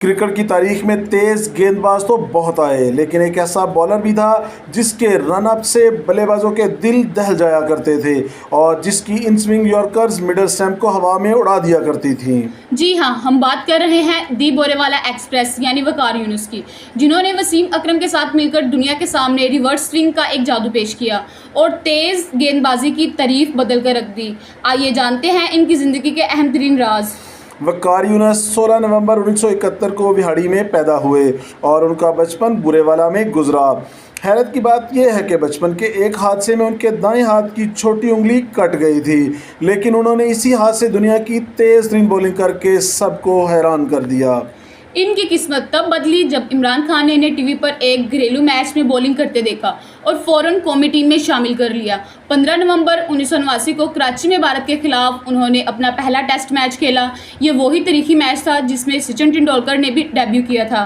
Cricket की तारीख में तेज गेंदबाज तो बहुत आए, लेकिन एक ऐसा बॉलर भी था जिसके रनअप से बल्लेबाजों के दिल दहल जाया करते थे और जिसकी in swing yorkers middle stump को हवा में उड़ा दिया करती थी। जी हाँ, हम बात कर रहे हैं दी बोरेवाला एक्सप्रेस यानी वकार यूनुस की, जिन्होंने वसीम अकरम के साथ मिलकर दुनिया के सामने रिवर्स स्विंग का एक जादू पेश किया और तेज गेंदबाजी की तारीफ बदल कर रख दी। आइए जानते हैं इनकी ज़िंदगी के अहम तरीन राज। वकार यूनुस 16 नवंबर 1971 को विहाड़ी में पैदा हुए और उनका बचपन बुरेवाला में गुजरा। हैरत की बात यह है कि बचपन के एक हादसे में उनके दाएं हाथ की छोटी उंगली कट गई थी, लेकिन उन्होंने इसी हाथ से दुनिया की तेज तरीन बॉलिंग करके सबको हैरान कर दिया। इनकी किस्मत तब बदली जब इमरान खान ने इन्हें टीवी पर एक घरेलू मैच में बॉलिंग करते देखा और फ़ौरन कौमी टीम में शामिल कर लिया। 15 नवंबर 1989 को कराची में भारत के खिलाफ उन्होंने अपना पहला टेस्ट मैच खेला। ये वही तारीखी मैच था जिसमें सचिन तेंदुलकर ने भी डेब्यू किया था।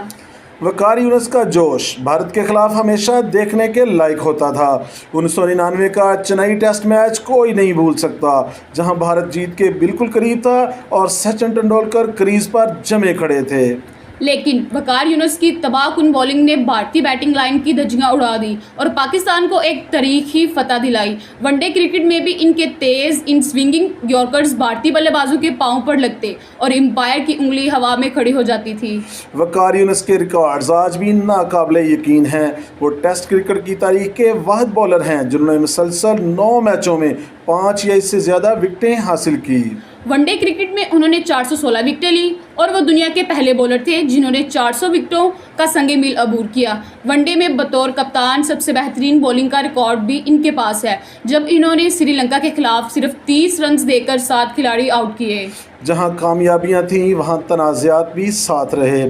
वकार यूनुस का जोश भारत के खिलाफ हमेशा देखने के लायक होता था। 1999 का चेन्नई टेस्ट मैच कोई नहीं भूल सकता, जहां भारत जीत के बिल्कुल करीब था और सचिन तेंदुलकर क्रीज पर जमे खड़े थे। लेकिन वकार यूनुस की तबाहकुन बॉलिंग ने भारतीय बैटिंग लाइन की धज्जियां उड़ा दी और पाकिस्तान को एक तारीखी फतह दिलाई। वनडे क्रिकेट में भी इनके तेज इन स्विंगिंग यॉर्कर्स भारतीय बल्लेबाजों के पांव पर लगते और एम्पायर की उंगली हवा में खड़ी हो जाती थी। वकार यूनुस के रिकॉर्ड्स आज भी नाकाबिले यकीन हैं। वो टेस्ट क्रिकेट की तारीख के वाहिद बॉलर हैं जिन्होंने मुसलसल 9 मैचों में 5 या इससे ज़्यादा विकेटें हासिल की। वनडे क्रिकेट में उन्होंने 416 विकेटें ली और वो दुनिया के पहले बॉलर थे जिन्होंने 400 विकेटों का संगे मील अबूर किया। वनडे में बतौर कप्तान सबसे बेहतरीन बॉलिंग का रिकॉर्ड भी इनके पास है, जब इन्होंने श्रीलंका के खिलाफ सिर्फ 30 रन देकर 7 खिलाड़ी आउट किए। जहां कामयाबियां थीं वहां तनाज़ात भी साथ रहे।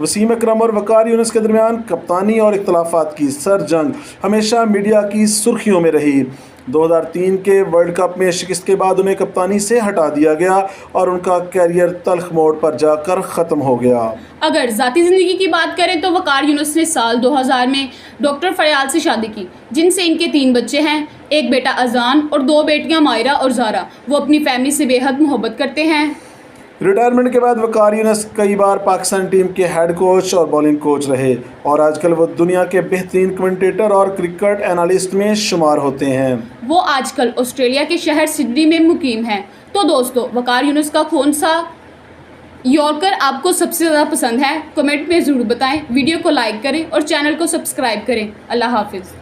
वसीम अकरम और वकार यूनुस के दरमियान कप्तानी और इख्तलाफात की सर जंग हमेशा मीडिया की सुर्खियों में रही। 2003 के वर्ल्ड कप में शिकस्त के बाद उन्हें कप्तानी से हटा दिया गया और उनका कैरियर तल्ख मोड़ पर जाकर ख़त्म हो गया। अगर ज़ाती ज़िंदगी की बात करें तो वकार यूनुस ने साल 2000 में डॉक्टर फयाल से शादी की, जिनसे इनके 3 बच्चे हैं, एक बेटा अजान और 2 बेटियां मायरा और जारा। वो अपनी फैमिली से बेहद मोहब्बत करते हैं। रिटायरमेंट के बाद वकार यूनुस कई बार पाकिस्तान टीम के हेड कोच और बॉलिंग कोच रहे और आजकल वो दुनिया के बेहतरीन कमेंटेटर और क्रिकेट एनालिस्ट में शुमार होते हैं। वो आजकल ऑस्ट्रेलिया के शहर सिडनी में मुकीम हैं। तो दोस्तों, वकार यूनुस का कौन सा यॉर्कर आपको सबसे ज़्यादा पसंद है, कमेंट में ज़रूर बताएं। वीडियो को लाइक करें और चैनल को सब्सक्राइब करें। अल्लाह हाफिज़।